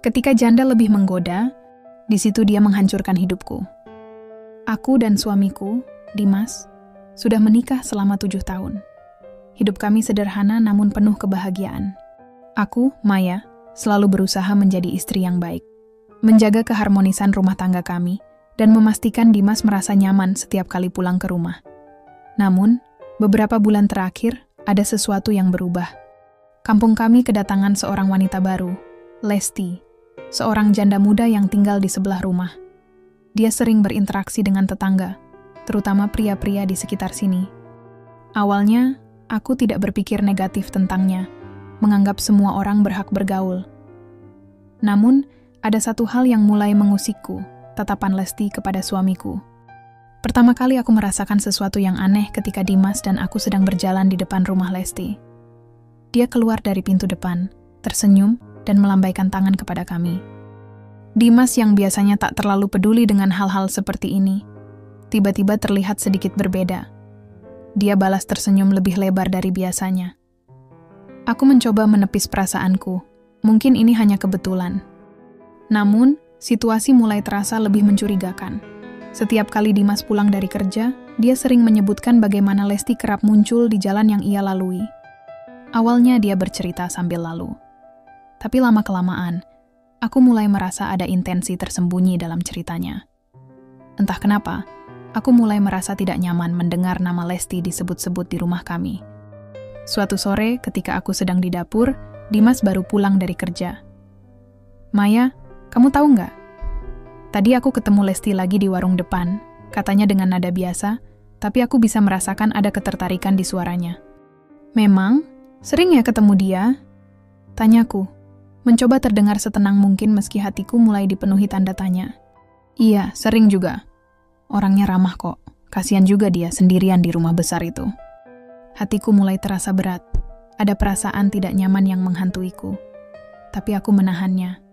Ketika janda lebih menggoda, di situ dia menghancurkan hidupku. Aku dan suamiku, Dimas, sudah menikah selama 7 tahun. Hidup kami sederhana namun penuh kebahagiaan. Aku, Maya, selalu berusaha menjadi istri yang baik, menjaga keharmonisan rumah tangga kami, dan memastikan Dimas merasa nyaman setiap kali pulang ke rumah. Namun, beberapa bulan terakhir, ada sesuatu yang berubah. Kampung kami kedatangan seorang wanita baru, Lesti, seorang janda muda yang tinggal di sebelah rumah. Dia sering berinteraksi dengan tetangga, terutama pria-pria di sekitar sini. Awalnya, aku tidak berpikir negatif tentangnya, menganggap semua orang berhak bergaul. Namun, ada satu hal yang mulai mengusikku, tatapan Lesti kepada suamiku. Pertama kali aku merasakan sesuatu yang aneh ketika Dimas dan aku sedang berjalan di depan rumah Lesti. Dia keluar dari pintu depan, tersenyum, dan melambaikan tangan kepada kami. Dimas yang biasanya tak terlalu peduli dengan hal-hal seperti ini, tiba-tiba terlihat sedikit berbeda. Dia balas tersenyum lebih lebar dari biasanya. Aku mencoba menepis perasaanku, mungkin ini hanya kebetulan. Namun, situasi mulai terasa lebih mencurigakan. Setiap kali Dimas pulang dari kerja, dia sering menyebutkan bagaimana Lesti kerap muncul di jalan yang ia lalui. Awalnya dia bercerita sambil lalu. Tapi lama-kelamaan, aku mulai merasa ada intensi tersembunyi dalam ceritanya. Entah kenapa, aku mulai merasa tidak nyaman mendengar nama Lesti disebut-sebut di rumah kami. Suatu sore, ketika aku sedang di dapur, Dimas baru pulang dari kerja. "Maya, kamu tahu nggak? Tadi aku ketemu Lesti lagi di warung depan," katanya dengan nada biasa, tapi aku bisa merasakan ada ketertarikan di suaranya. "Memang? Sering ya ketemu dia?" tanyaku, mencoba terdengar setenang mungkin meski hatiku mulai dipenuhi tanda tanya. "Iya, sering juga. Orangnya ramah kok. Kasihan juga dia sendirian di rumah besar itu." Hatiku mulai terasa berat. Ada perasaan tidak nyaman yang menghantuiku. Tapi aku menahannya.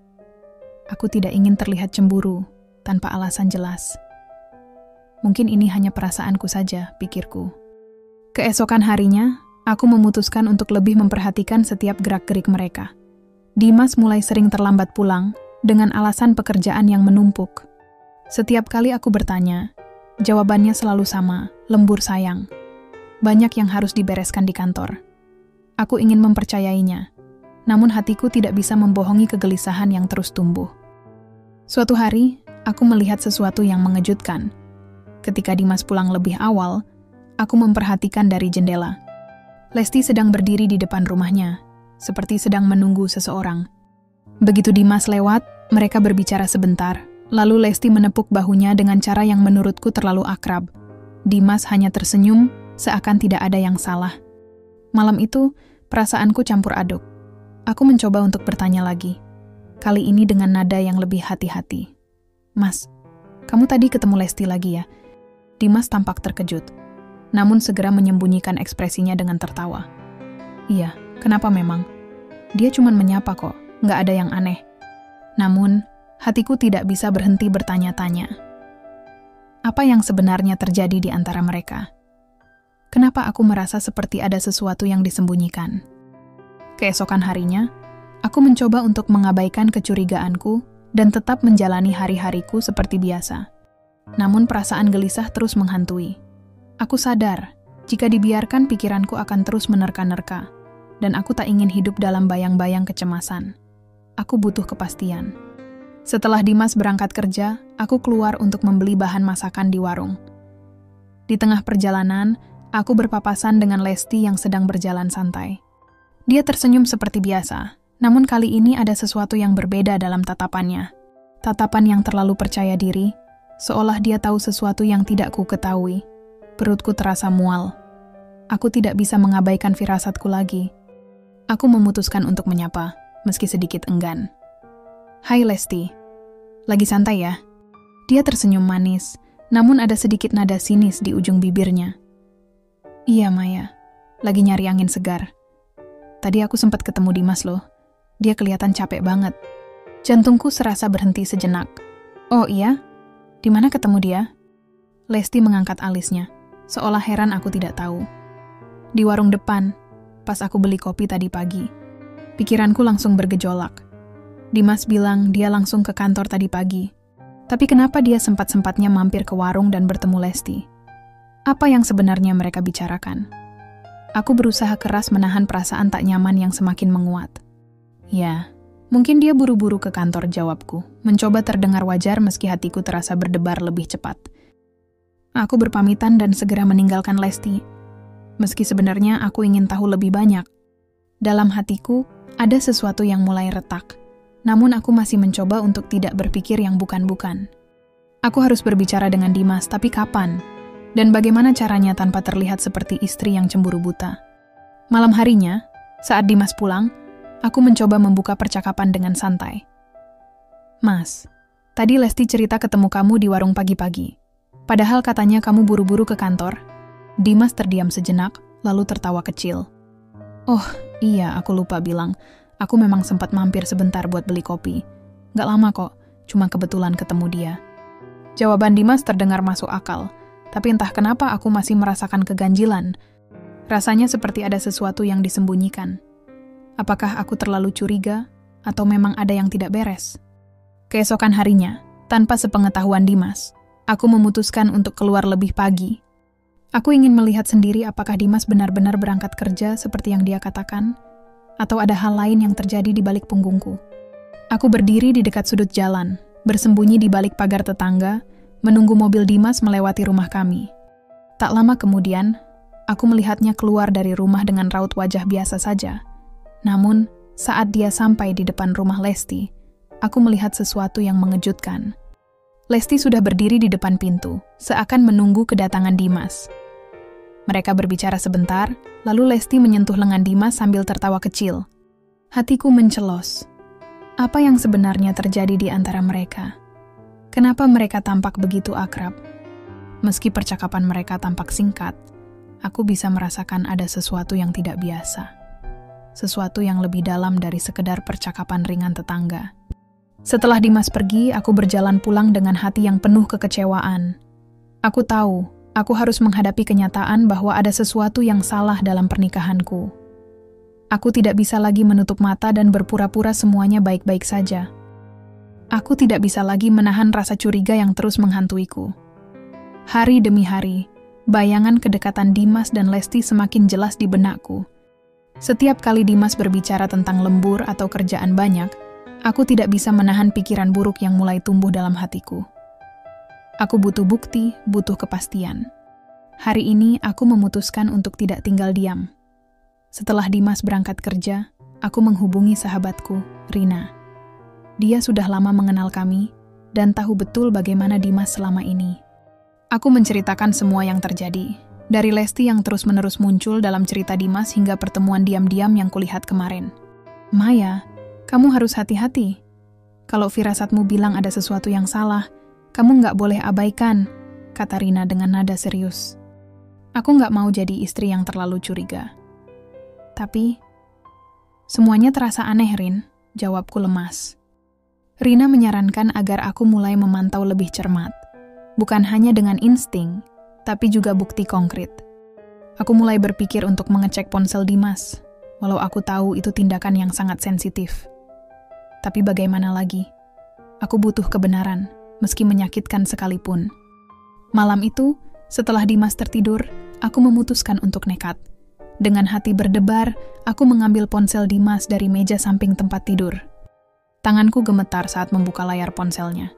Aku tidak ingin terlihat cemburu, tanpa alasan jelas. Mungkin ini hanya perasaanku saja, pikirku. Keesokan harinya, aku memutuskan untuk lebih memperhatikan setiap gerak-gerik mereka. Dimas mulai sering terlambat pulang, dengan alasan pekerjaan yang menumpuk. Setiap kali aku bertanya, jawabannya selalu sama, lembur sayang. Banyak yang harus dibereskan di kantor. Aku ingin mempercayainya, namun hatiku tidak bisa membohongi kegelisahan yang terus tumbuh. Suatu hari, aku melihat sesuatu yang mengejutkan. Ketika Dimas pulang lebih awal, aku memperhatikan dari jendela. Lesti sedang berdiri di depan rumahnya, seperti sedang menunggu seseorang. Begitu Dimas lewat, mereka berbicara sebentar, lalu Lesti menepuk bahunya dengan cara yang menurutku terlalu akrab. Dimas hanya tersenyum, seakan tidak ada yang salah. Malam itu, perasaanku campur aduk. Aku mencoba untuk bertanya lagi, kali ini dengan nada yang lebih hati-hati. "Mas, kamu tadi ketemu Lesti lagi ya?" Dimas tampak terkejut, namun segera menyembunyikan ekspresinya dengan tertawa. "Iya, kenapa memang? Dia cuma menyapa kok, nggak ada yang aneh." Namun, hatiku tidak bisa berhenti bertanya-tanya. Apa yang sebenarnya terjadi di antara mereka? Kenapa aku merasa seperti ada sesuatu yang disembunyikan? Keesokan harinya, aku mencoba untuk mengabaikan kecurigaanku dan tetap menjalani hari-hariku seperti biasa. Namun perasaan gelisah terus menghantui. Aku sadar, jika dibiarkan pikiranku akan terus menerka-nerka, dan aku tak ingin hidup dalam bayang-bayang kecemasan. Aku butuh kepastian. Setelah Dimas berangkat kerja, aku keluar untuk membeli bahan masakan di warung. Di tengah perjalanan, aku berpapasan dengan Lesti yang sedang berjalan santai. Dia tersenyum seperti biasa, namun kali ini ada sesuatu yang berbeda dalam tatapannya. Tatapan yang terlalu percaya diri, seolah dia tahu sesuatu yang tidak ku ketahui. Perutku terasa mual. Aku tidak bisa mengabaikan firasatku lagi. Aku memutuskan untuk menyapa, meski sedikit enggan. "Hai Lesti, lagi santai ya?" Dia tersenyum manis, namun ada sedikit nada sinis di ujung bibirnya. "Iya Maya, lagi nyari angin segar. Tadi aku sempat ketemu Dimas loh. Dia kelihatan capek banget." Jantungku serasa berhenti sejenak. "Oh iya? Di mana ketemu dia?" Lesti mengangkat alisnya, seolah heran aku tidak tahu. "Di warung depan, pas aku beli kopi tadi pagi." Pikiranku langsung bergejolak. Dimas bilang dia langsung ke kantor tadi pagi. Tapi kenapa dia sempat-sempatnya mampir ke warung dan bertemu Lesti? Apa yang sebenarnya mereka bicarakan? Aku berusaha keras menahan perasaan tak nyaman yang semakin menguat. Ya, mungkin dia buru-buru ke kantor, jawabku, mencoba terdengar wajar meski hatiku terasa berdebar lebih cepat. Aku berpamitan dan segera meninggalkan Lesti. Meski sebenarnya aku ingin tahu lebih banyak. Dalam hatiku, ada sesuatu yang mulai retak. Namun aku masih mencoba untuk tidak berpikir yang bukan-bukan. Aku harus berbicara dengan Dimas, tapi kapan? Dan bagaimana caranya tanpa terlihat seperti istri yang cemburu buta? Malam harinya, saat Dimas pulang, aku mencoba membuka percakapan dengan santai. Mas, tadi Lesti cerita ketemu kamu di warung pagi-pagi. Padahal katanya kamu buru-buru ke kantor. Dimas terdiam sejenak, lalu tertawa kecil. Oh, iya, aku lupa bilang. Aku memang sempat mampir sebentar buat beli kopi. Gak lama kok, cuma kebetulan ketemu dia. Jawaban Dimas terdengar masuk akal, tapi entah kenapa aku masih merasakan keganjilan. Rasanya seperti ada sesuatu yang disembunyikan. Apakah aku terlalu curiga, atau memang ada yang tidak beres? Keesokan harinya, tanpa sepengetahuan Dimas, aku memutuskan untuk keluar lebih pagi. Aku ingin melihat sendiri apakah Dimas benar-benar berangkat kerja seperti yang dia katakan, atau ada hal lain yang terjadi di balik punggungku. Aku berdiri di dekat sudut jalan, bersembunyi di balik pagar tetangga, menunggu mobil Dimas melewati rumah kami. Tak lama kemudian, aku melihatnya keluar dari rumah dengan raut wajah biasa saja. Namun, saat dia sampai di depan rumah Lesti, aku melihat sesuatu yang mengejutkan. Lesti sudah berdiri di depan pintu, seakan menunggu kedatangan Dimas. Mereka berbicara sebentar, lalu Lesti menyentuh lengan Dimas sambil tertawa kecil. Hatiku mencelos. Apa yang sebenarnya terjadi di antara mereka? Kenapa mereka tampak begitu akrab? Meski percakapan mereka tampak singkat, aku bisa merasakan ada sesuatu yang tidak biasa. Sesuatu yang lebih dalam dari sekedar percakapan ringan tetangga. Setelah Dimas pergi, aku berjalan pulang dengan hati yang penuh kekecewaan. Aku tahu, aku harus menghadapi kenyataan bahwa ada sesuatu yang salah dalam pernikahanku. Aku tidak bisa lagi menutup mata dan berpura-pura semuanya baik-baik saja. Aku tidak bisa lagi menahan rasa curiga yang terus menghantuiku. Hari demi hari, bayangan kedekatan Dimas dan Lesti semakin jelas di benakku. Setiap kali Dimas berbicara tentang lembur atau kerjaan banyak, aku tidak bisa menahan pikiran buruk yang mulai tumbuh dalam hatiku. Aku butuh bukti, butuh kepastian. Hari ini aku memutuskan untuk tidak tinggal diam. Setelah Dimas berangkat kerja, aku menghubungi sahabatku, Rina. Dia sudah lama mengenal kami dan tahu betul bagaimana Dimas selama ini. Aku menceritakan semua yang terjadi, dari Lesti yang terus-menerus muncul dalam cerita Dimas hingga pertemuan diam-diam yang kulihat kemarin. Maya, kamu harus hati-hati. Kalau firasatmu bilang ada sesuatu yang salah, kamu nggak boleh abaikan, kata Rina dengan nada serius. Aku nggak mau jadi istri yang terlalu curiga. Tapi, semuanya terasa aneh, Rin, jawabku lemas. Rina menyarankan agar aku mulai memantau lebih cermat. Bukan hanya dengan insting, tapi juga bukti konkret. Aku mulai berpikir untuk mengecek ponsel Dimas, walau aku tahu itu tindakan yang sangat sensitif. Tapi bagaimana lagi? Aku butuh kebenaran, meski menyakitkan sekalipun. Malam itu, setelah Dimas tertidur, aku memutuskan untuk nekat. Dengan hati berdebar, aku mengambil ponsel Dimas dari meja samping tempat tidur. Tanganku gemetar saat membuka layar ponselnya.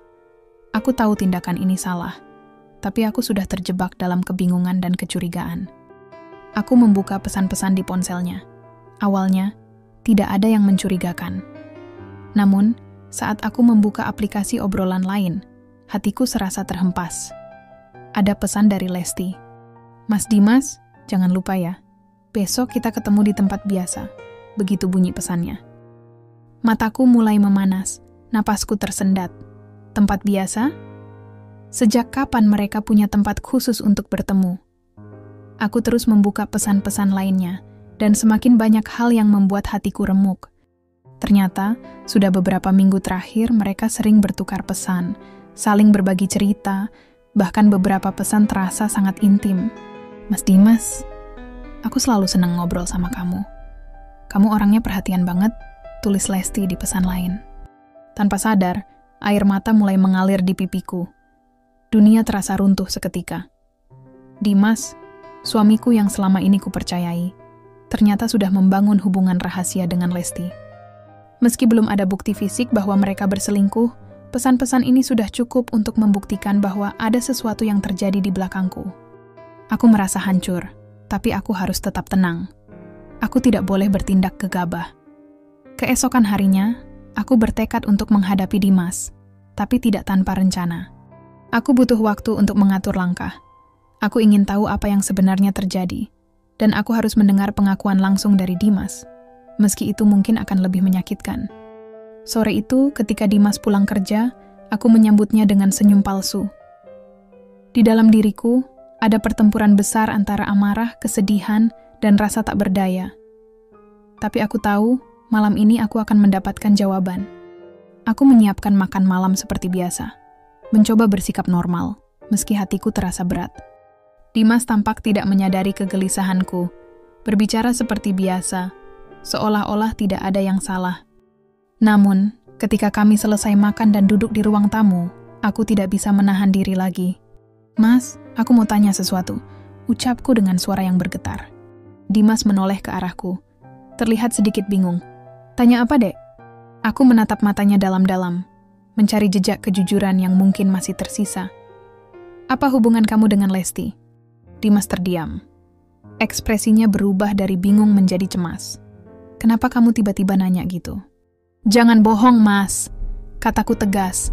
Aku tahu tindakan ini salah, tapi aku sudah terjebak dalam kebingungan dan kecurigaan. Aku membuka pesan-pesan di ponselnya. Awalnya, tidak ada yang mencurigakan. Namun, saat aku membuka aplikasi obrolan lain, hatiku serasa terhempas. Ada pesan dari Lesti. Mas Dimas, jangan lupa ya, besok kita ketemu di tempat biasa. Begitu bunyi pesannya. Mataku mulai memanas, napasku tersendat. Tempat biasa? Sejak kapan mereka punya tempat khusus untuk bertemu? Aku terus membuka pesan-pesan lainnya, dan semakin banyak hal yang membuat hatiku remuk. Ternyata, sudah beberapa minggu terakhir mereka sering bertukar pesan, saling berbagi cerita, bahkan beberapa pesan terasa sangat intim. Mas Dimas, aku selalu senang ngobrol sama kamu. Kamu orangnya perhatian banget, tulis Lesti di pesan lain. Tanpa sadar, air mata mulai mengalir di pipiku. Dunia terasa runtuh seketika. Dimas, suamiku yang selama ini kupercayai, ternyata sudah membangun hubungan rahasia dengan Lesti. Meski belum ada bukti fisik bahwa mereka berselingkuh, pesan-pesan ini sudah cukup untuk membuktikan bahwa ada sesuatu yang terjadi di belakangku. Aku merasa hancur, tapi aku harus tetap tenang. Aku tidak boleh bertindak gegabah. Keesokan harinya, aku bertekad untuk menghadapi Dimas, tapi tidak tanpa rencana. Aku butuh waktu untuk mengatur langkah. Aku ingin tahu apa yang sebenarnya terjadi, dan aku harus mendengar pengakuan langsung dari Dimas, meski itu mungkin akan lebih menyakitkan. Sore itu, ketika Dimas pulang kerja, aku menyambutnya dengan senyum palsu. Di dalam diriku, ada pertempuran besar antara amarah, kesedihan, dan rasa tak berdaya. Tapi aku tahu, malam ini aku akan mendapatkan jawaban. Aku menyiapkan makan malam seperti biasa, mencoba bersikap normal, meski hatiku terasa berat. Dimas tampak tidak menyadari kegelisahanku, berbicara seperti biasa, seolah-olah tidak ada yang salah. Namun, ketika kami selesai makan dan duduk di ruang tamu, aku tidak bisa menahan diri lagi. "Mas, aku mau tanya sesuatu," ucapku dengan suara yang bergetar. Dimas menoleh ke arahku, terlihat sedikit bingung. "Tanya apa, Dek?" Aku menatap matanya dalam-dalam, mencari jejak kejujuran yang mungkin masih tersisa. "Apa hubungan kamu dengan Lesti?" Dimas terdiam. Ekspresinya berubah dari bingung menjadi cemas. "Kenapa kamu tiba-tiba nanya gitu?" "Jangan bohong, Mas," kataku tegas,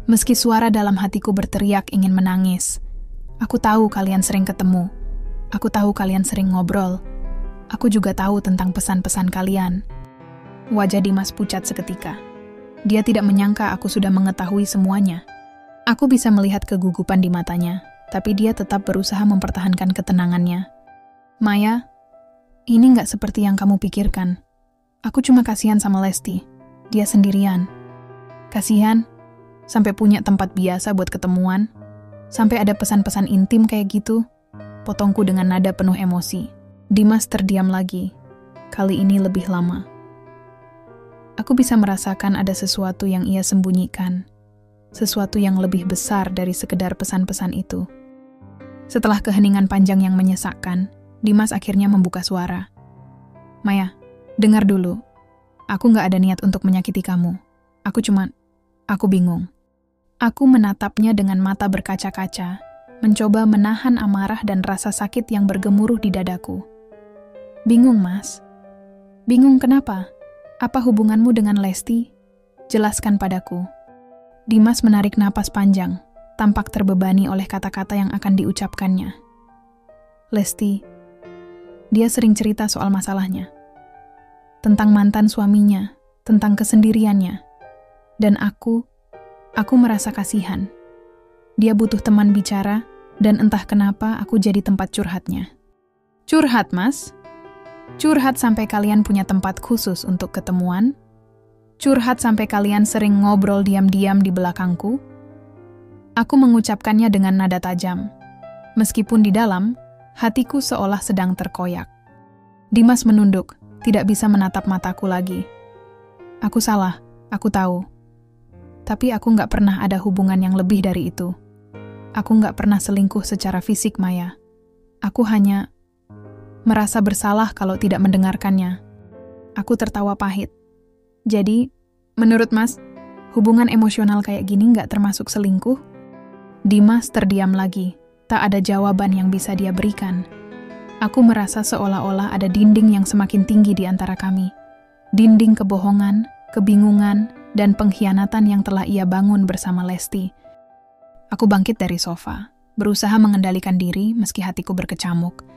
meski suara dalam hatiku berteriak ingin menangis. "Aku tahu kalian sering ketemu. Aku tahu kalian sering ngobrol. Aku juga tahu tentang pesan-pesan kalian." Wajah Dimas pucat seketika. Dia tidak menyangka aku sudah mengetahui semuanya. Aku bisa melihat kegugupan di matanya, tapi dia tetap berusaha mempertahankan ketenangannya. "Maya, ini nggak seperti yang kamu pikirkan. Aku cuma kasihan sama Lesti. Dia sendirian." "Kasihan? Sampai punya tempat biasa buat ketemuan? Sampai ada pesan-pesan intim kayak gitu?" Potongku dengan nada penuh emosi. Dimas terdiam lagi. Kali ini lebih lama. Aku bisa merasakan ada sesuatu yang ia sembunyikan. Sesuatu yang lebih besar dari sekedar pesan-pesan itu. Setelah keheningan panjang yang menyesakkan, Dimas akhirnya membuka suara. "Maya, dengar dulu. Aku nggak ada niat untuk menyakiti kamu. Aku bingung." Aku menatapnya dengan mata berkaca-kaca, mencoba menahan amarah dan rasa sakit yang bergemuruh di dadaku. "Bingung, Mas? Bingung kenapa? Apa hubunganmu dengan Lesti? Jelaskan padaku." Dimas menarik napas panjang, tampak terbebani oleh kata-kata yang akan diucapkannya. "Lesti, dia sering cerita soal masalahnya. Tentang mantan suaminya, tentang kesendiriannya. Dan aku merasa kasihan. Dia butuh teman bicara, dan entah kenapa aku jadi tempat curhatnya." "Curhat, Mas? Curhat sampai kalian punya tempat khusus untuk ketemuan? Curhat sampai kalian sering ngobrol diam-diam di belakangku?" Aku mengucapkannya dengan nada tajam. Meskipun di dalam, hatiku seolah sedang terkoyak. Dimas menunduk, tidak bisa menatap mataku lagi. "Aku salah, aku tahu. Tapi aku nggak pernah ada hubungan yang lebih dari itu. Aku nggak pernah selingkuh secara fisik, Maya. Aku hanya merasa bersalah kalau tidak mendengarkannya." Aku tertawa pahit. "Jadi, menurut Mas, hubungan emosional kayak gini nggak termasuk selingkuh?" Dimas terdiam lagi. Tak ada jawaban yang bisa dia berikan. Aku merasa seolah-olah ada dinding yang semakin tinggi di antara kami. Dinding kebohongan, kebingungan, dan pengkhianatan yang telah ia bangun bersama Lesti. Aku bangkit dari sofa, berusaha mengendalikan diri meski hatiku berkecamuk.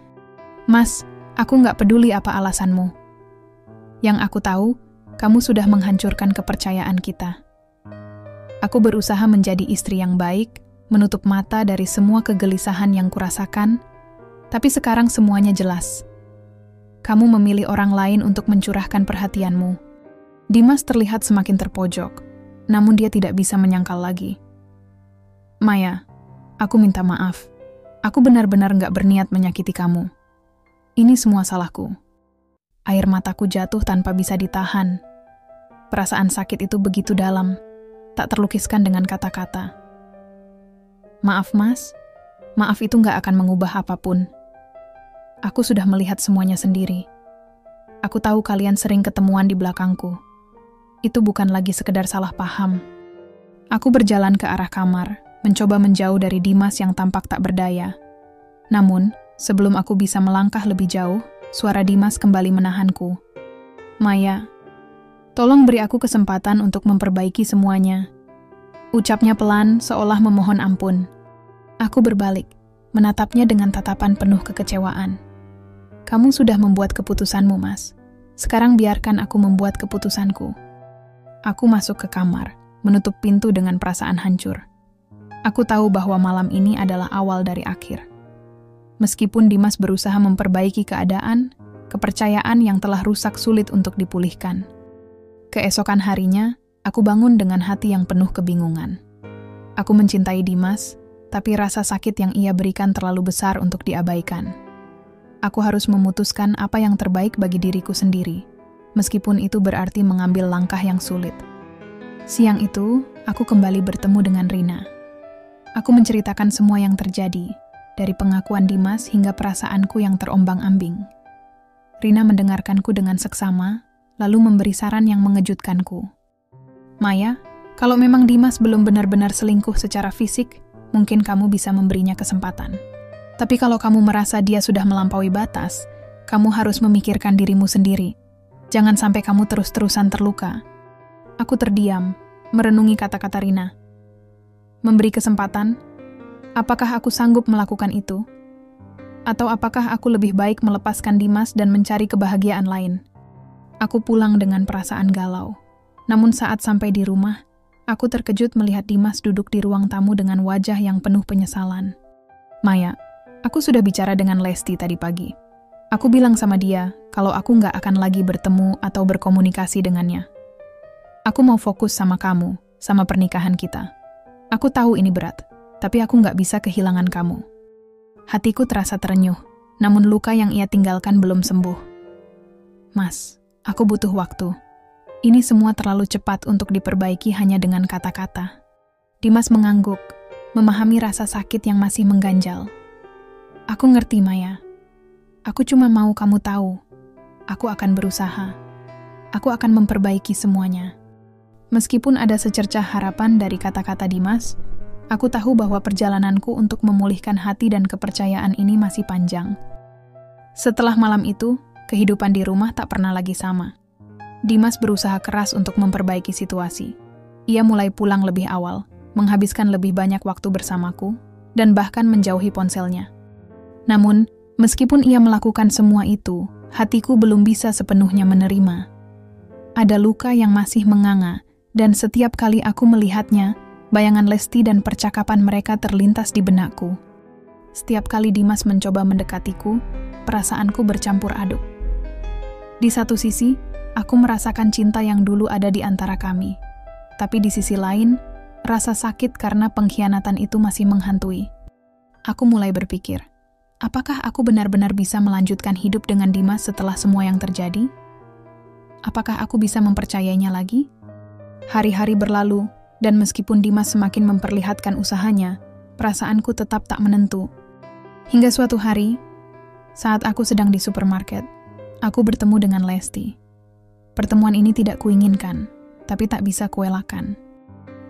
"Mas, aku nggak peduli apa alasanmu. Yang aku tahu, kamu sudah menghancurkan kepercayaan kita. Aku berusaha menjadi istri yang baik, menutup mata dari semua kegelisahan yang kurasakan, tapi sekarang semuanya jelas. Kamu memilih orang lain untuk mencurahkan perhatianmu." Dimas terlihat semakin terpojok, namun dia tidak bisa menyangkal lagi. "Maya, aku minta maaf. Aku benar-benar nggak berniat menyakiti kamu. Ini semua salahku." Air mataku jatuh tanpa bisa ditahan. Perasaan sakit itu begitu dalam, tak terlukiskan dengan kata-kata. Maaf Mas, maaf itu gak akan mengubah apapun. Aku sudah melihat semuanya sendiri. Aku tahu kalian sering ketemuan di belakangku. Itu bukan lagi sekedar salah paham. Aku berjalan ke arah kamar, mencoba menjauh dari Dimas yang tampak tak berdaya. Namun, sebelum aku bisa melangkah lebih jauh, suara Dimas kembali menahanku. Maya, tolong beri aku kesempatan untuk memperbaiki semuanya. Ucapnya pelan, seolah memohon ampun. Aku berbalik, menatapnya dengan tatapan penuh kekecewaan. Kamu sudah membuat keputusanmu, Mas. Sekarang biarkan aku membuat keputusanku. Aku masuk ke kamar, menutup pintu dengan perasaan hancur. Aku tahu bahwa malam ini adalah awal dari akhir. Meskipun Dimas berusaha memperbaiki keadaan, kepercayaan yang telah rusak sulit untuk dipulihkan. Keesokan harinya, aku bangun dengan hati yang penuh kebingungan. Aku mencintai Dimas, tapi rasa sakit yang ia berikan terlalu besar untuk diabaikan. Aku harus memutuskan apa yang terbaik bagi diriku sendiri, meskipun itu berarti mengambil langkah yang sulit. Siang itu, aku kembali bertemu dengan Rina. Aku menceritakan semua yang terjadi, dari pengakuan Dimas hingga perasaanku yang terombang-ambing. Rina mendengarkanku dengan seksama, lalu memberi saran yang mengejutkanku. Maya, kalau memang Dimas belum benar-benar selingkuh secara fisik, mungkin kamu bisa memberinya kesempatan. Tapi kalau kamu merasa dia sudah melampaui batas, kamu harus memikirkan dirimu sendiri. Jangan sampai kamu terus-terusan terluka. Aku terdiam, merenungi kata-kata Rina. Memberi kesempatan? Apakah aku sanggup melakukan itu? Atau apakah aku lebih baik melepaskan Dimas dan mencari kebahagiaan lain? Aku pulang dengan perasaan galau. Namun saat sampai di rumah, aku terkejut melihat Dimas duduk di ruang tamu dengan wajah yang penuh penyesalan. Maya, aku sudah bicara dengan Lesti tadi pagi. Aku bilang sama dia kalau aku nggak akan lagi bertemu atau berkomunikasi dengannya. Aku mau fokus sama kamu, sama pernikahan kita. Aku tahu ini berat, tapi aku nggak bisa kehilangan kamu. Hatiku terasa terenyuh, namun luka yang ia tinggalkan belum sembuh. Mas, aku butuh waktu. Ini semua terlalu cepat untuk diperbaiki hanya dengan kata-kata. Dimas mengangguk, memahami rasa sakit yang masih mengganjal. Aku ngerti, Maya. Aku cuma mau kamu tahu. Aku akan berusaha. Aku akan memperbaiki semuanya. Meskipun ada secercah harapan dari kata-kata Dimas, aku tahu bahwa perjalananku untuk memulihkan hati dan kepercayaan ini masih panjang. Setelah malam itu, kehidupan di rumah tak pernah lagi sama. Dimas berusaha keras untuk memperbaiki situasi. Ia mulai pulang lebih awal, menghabiskan lebih banyak waktu bersamaku, dan bahkan menjauhi ponselnya. Namun, meskipun ia melakukan semua itu, hatiku belum bisa sepenuhnya menerima. Ada luka yang masih menganga, dan setiap kali aku melihatnya, bayangan Lesti dan percakapan mereka terlintas di benakku. Setiap kali Dimas mencoba mendekatiku, perasaanku bercampur aduk. Di satu sisi, aku merasakan cinta yang dulu ada di antara kami. Tapi di sisi lain, rasa sakit karena pengkhianatan itu masih menghantui. Aku mulai berpikir, apakah aku benar-benar bisa melanjutkan hidup dengan Dimas setelah semua yang terjadi? Apakah aku bisa mempercayainya lagi? Hari-hari berlalu, dan meskipun Dimas semakin memperlihatkan usahanya, perasaanku tetap tak menentu. Hingga suatu hari, saat aku sedang di supermarket, aku bertemu dengan Lesti. Pertemuan ini tidak kuinginkan, tapi tak bisa kuelakkan.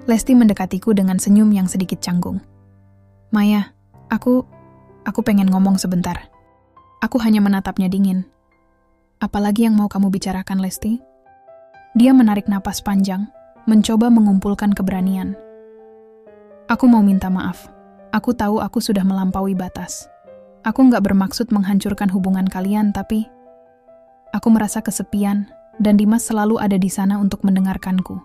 Lesti mendekatiku dengan senyum yang sedikit canggung. Maya, aku pengen ngomong sebentar. Aku hanya menatapnya dingin. Apalagi yang mau kamu bicarakan, Lesti? Dia menarik napas panjang, mencoba mengumpulkan keberanian. Aku mau minta maaf. Aku tahu aku sudah melampaui batas. Aku nggak bermaksud menghancurkan hubungan kalian, tapi aku merasa kesepian, dan Dimas selalu ada di sana untuk mendengarkanku.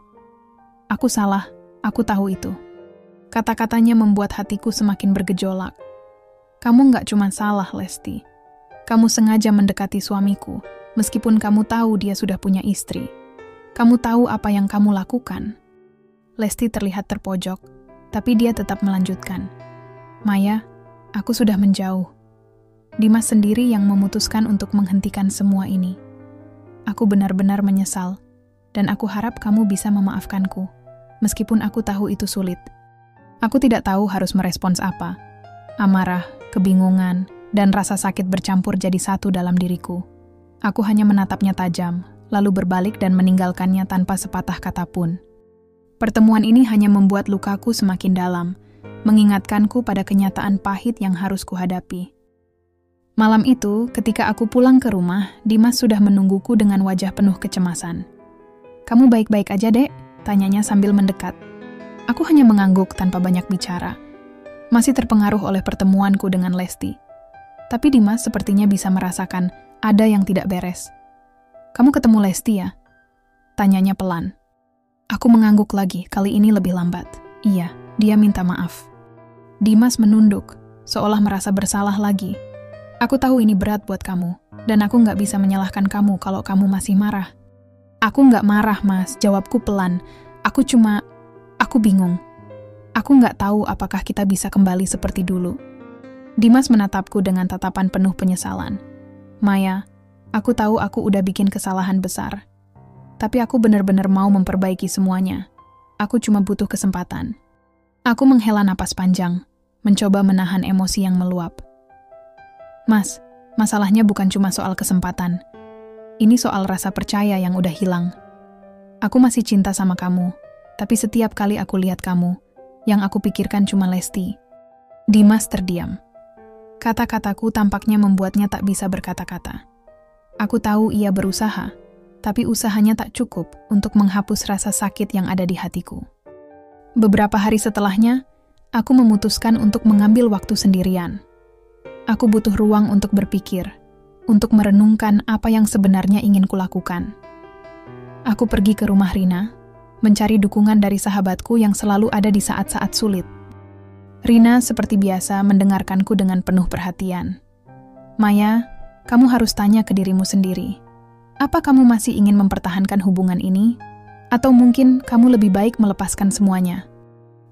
Aku salah, aku tahu itu. Kata-katanya membuat hatiku semakin bergejolak. Kamu nggak cuma salah, Lesti. Kamu sengaja mendekati suamiku, meskipun kamu tahu dia sudah punya istri. Kamu tahu apa yang kamu lakukan. Lesti terlihat terpojok, tapi dia tetap melanjutkan. Maya, aku sudah menjauh. Dimas sendiri yang memutuskan untuk menghentikan semua ini. Aku benar-benar menyesal, dan aku harap kamu bisa memaafkanku. meskipun aku tahu itu sulit. Aku tidak tahu harus merespons apa. Amarah, kebingungan, dan rasa sakit bercampur jadi satu dalam diriku. Aku hanya menatapnya tajam, lalu berbalik dan meninggalkannya tanpa sepatah kata pun. Pertemuan ini hanya membuat lukaku semakin dalam, mengingatkanku pada kenyataan pahit yang harus kuhadapi. Malam itu, ketika aku pulang ke rumah, Dimas sudah menungguku dengan wajah penuh kecemasan. "Kamu baik-baik aja, Dek?" tanyanya sambil mendekat. Aku hanya mengangguk tanpa banyak bicara. Masih terpengaruh oleh pertemuanku dengan Lesti. Tapi Dimas sepertinya bisa merasakan ada yang tidak beres. "Kamu ketemu Lesti ya?" tanyanya pelan. Aku mengangguk lagi, kali ini lebih lambat. "Iya, dia minta maaf." Dimas menunduk, seolah merasa bersalah lagi. "Aku tahu ini berat buat kamu, dan aku nggak bisa menyalahkan kamu kalau kamu masih marah." "Aku nggak marah, Mas," jawabku pelan. Aku bingung. Aku nggak tahu apakah kita bisa kembali seperti dulu." Dimas menatapku dengan tatapan penuh penyesalan. "Maya, aku tahu aku udah bikin kesalahan besar. Tapi aku benar-benar mau memperbaiki semuanya. Aku cuma butuh kesempatan." Aku menghela napas panjang, mencoba menahan emosi yang meluap. "Mas, masalahnya bukan cuma soal kesempatan. Ini soal rasa percaya yang udah hilang. Aku masih cinta sama kamu, tapi setiap kali aku lihat kamu, yang aku pikirkan cuma Lesti." Dimas terdiam. Kata-kataku tampaknya membuatnya tak bisa berkata-kata. Aku tahu ia berusaha, tapi usahanya tak cukup untuk menghapus rasa sakit yang ada di hatiku. Beberapa hari setelahnya, aku memutuskan untuk mengambil waktu sendirian. Aku butuh ruang untuk berpikir, untuk merenungkan apa yang sebenarnya ingin kulakukan. Aku pergi ke rumah Rina, mencari dukungan dari sahabatku yang selalu ada di saat-saat sulit. Rina seperti biasa mendengarkanku dengan penuh perhatian. "Maya, kamu harus tanya ke dirimu sendiri. Apa kamu masih ingin mempertahankan hubungan ini? Atau mungkin kamu lebih baik melepaskan semuanya?"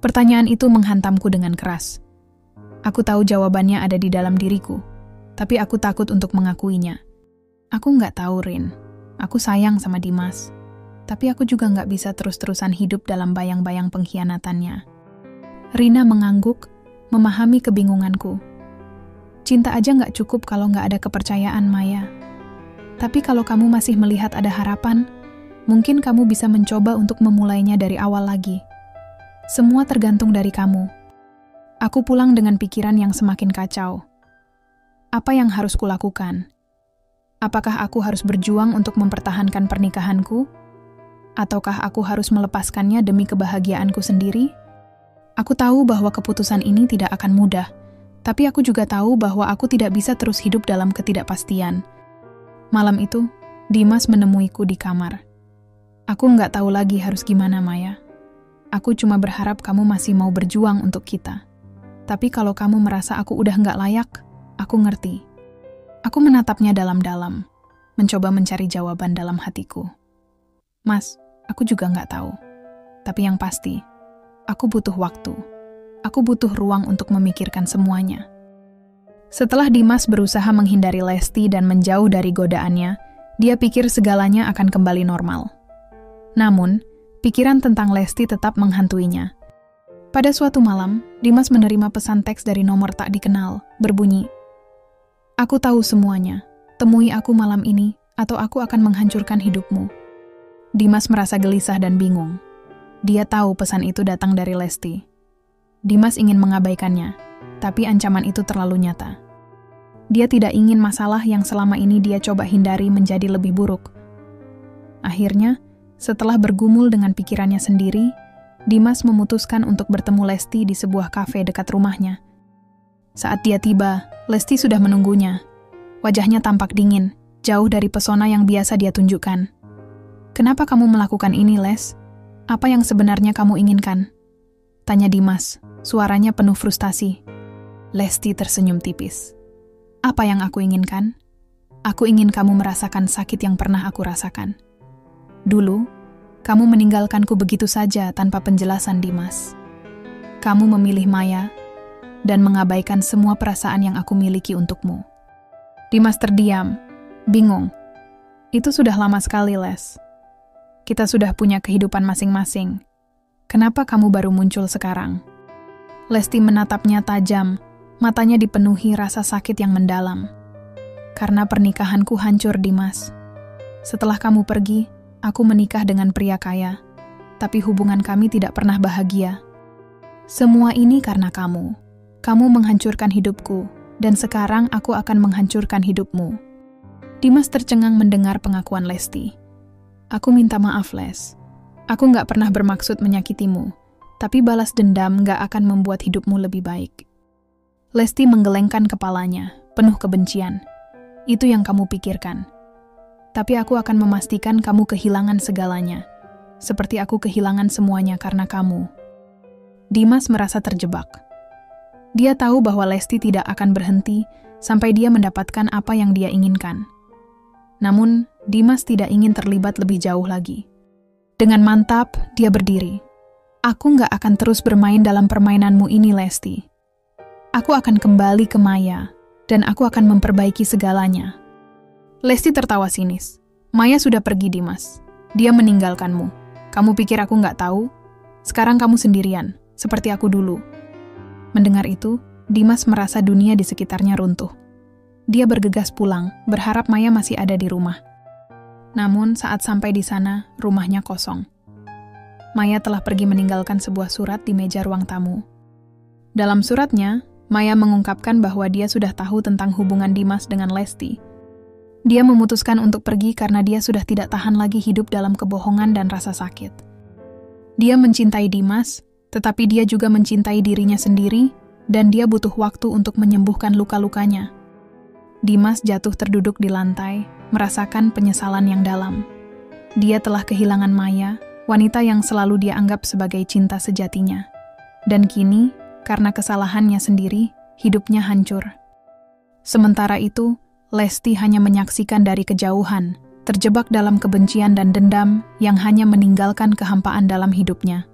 Pertanyaan itu menghantamku dengan keras. Aku tahu jawabannya ada di dalam diriku, tapi aku takut untuk mengakuinya. Aku nggak tahu, Rin. Aku sayang sama Dimas. Tapi aku juga nggak bisa terus-terusan hidup dalam bayang-bayang pengkhianatannya. Rina mengangguk, memahami kebingunganku. "Cinta aja nggak cukup kalau nggak ada kepercayaan, Maya. Tapi kalau kamu masih melihat ada harapan, mungkin kamu bisa mencoba untuk memulainya dari awal lagi. Semua tergantung dari kamu." Aku pulang dengan pikiran yang semakin kacau. Apa yang harus kulakukan? Apakah aku harus berjuang untuk mempertahankan pernikahanku? Ataukah aku harus melepaskannya demi kebahagiaanku sendiri? Aku tahu bahwa keputusan ini tidak akan mudah, tapi aku juga tahu bahwa aku tidak bisa terus hidup dalam ketidakpastian. Malam itu, Dimas menemuiku di kamar. "Aku nggak tahu lagi harus gimana, Maya. Aku cuma berharap kamu masih mau berjuang untuk kita. Tapi kalau kamu merasa aku udah nggak layak, aku ngerti." Aku menatapnya dalam-dalam, mencoba mencari jawaban dalam hatiku. "Mas, aku juga nggak tahu. Tapi yang pasti, aku butuh waktu. Aku butuh ruang untuk memikirkan semuanya." Setelah Dimas berusaha menghindari Lesti dan menjauh dari godaannya, dia pikir segalanya akan kembali normal. Namun, pikiran tentang Lesti tetap menghantuinya. Pada suatu malam, Dimas menerima pesan teks dari nomor tak dikenal, berbunyi, "Aku tahu semuanya. Temui aku malam ini, atau aku akan menghancurkan hidupmu." Dimas merasa gelisah dan bingung. Dia tahu pesan itu datang dari Lesti. Dimas ingin mengabaikannya, tapi ancaman itu terlalu nyata. Dia tidak ingin masalah yang selama ini dia coba hindari menjadi lebih buruk. Akhirnya, setelah bergumul dengan pikirannya sendiri, Dimas memutuskan untuk bertemu Lesti di sebuah kafe dekat rumahnya. Saat dia tiba, Lesti sudah menunggunya. Wajahnya tampak dingin, jauh dari pesona yang biasa dia tunjukkan. "Kenapa kamu melakukan ini, Les? Apa yang sebenarnya kamu inginkan?" tanya Dimas, suaranya penuh frustasi. Lesti tersenyum tipis. "Apa yang aku inginkan? Aku ingin kamu merasakan sakit yang pernah aku rasakan. Dulu, kamu meninggalkanku begitu saja tanpa penjelasan, Dimas. Kamu memilih Maya dan mengabaikan semua perasaan yang aku miliki untukmu." Dimas terdiam, bingung. Itu sudah lama sekali, Les. Kita sudah punya kehidupan masing-masing. Kenapa kamu baru muncul sekarang?" Lesti menatapnya tajam, matanya dipenuhi rasa sakit yang mendalam. "Karena pernikahanku hancur, Dimas. Setelah kamu pergi, aku menikah dengan pria kaya, tapi hubungan kami tidak pernah bahagia. Semua ini karena kamu. Kamu menghancurkan hidupku, dan sekarang aku akan menghancurkan hidupmu." Dimas tercengang mendengar pengakuan Lesti. "Aku minta maaf, Les. Aku nggak pernah bermaksud menyakitimu, tapi balas dendam nggak akan membuat hidupmu lebih baik." Lesti menggelengkan kepalanya, penuh kebencian. "Itu yang kamu pikirkan. Tapi aku akan memastikan kamu kehilangan segalanya, seperti aku kehilangan semuanya karena kamu." Dimas merasa terjebak. Dia tahu bahwa Lesti tidak akan berhenti sampai dia mendapatkan apa yang dia inginkan. Namun, Dimas tidak ingin terlibat lebih jauh lagi. Dengan mantap, dia berdiri. "Aku nggak akan terus bermain dalam permainanmu ini, Lesti. Aku akan kembali ke Maya, dan aku akan memperbaiki segalanya." Lesti tertawa sinis. "Maya sudah pergi, Dimas. Dia meninggalkanmu. Kamu pikir aku nggak tahu? Sekarang kamu sendirian, seperti aku dulu." Mendengar itu, Dimas merasa dunia di sekitarnya runtuh. Dia bergegas pulang, berharap Maya masih ada di rumah. Namun saat sampai di sana, rumahnya kosong. Maya telah pergi meninggalkan sebuah surat di meja ruang tamu. Dalam suratnya, Maya mengungkapkan bahwa dia sudah tahu tentang hubungan Dimas dengan Lesti. Dia memutuskan untuk pergi karena dia sudah tidak tahan lagi hidup dalam kebohongan dan rasa sakit. Dia mencintai Dimas, tetapi dia juga mencintai dirinya sendiri, dan dia butuh waktu untuk menyembuhkan luka-lukanya. Dimas jatuh terduduk di lantai, merasakan penyesalan yang dalam. Dia telah kehilangan Maya, wanita yang selalu dia anggap sebagai cinta sejatinya. Dan kini, karena kesalahannya sendiri, hidupnya hancur. Sementara itu, Lesti hanya menyaksikan dari kejauhan, terjebak dalam kebencian dan dendam yang hanya meninggalkan kehampaan dalam hidupnya.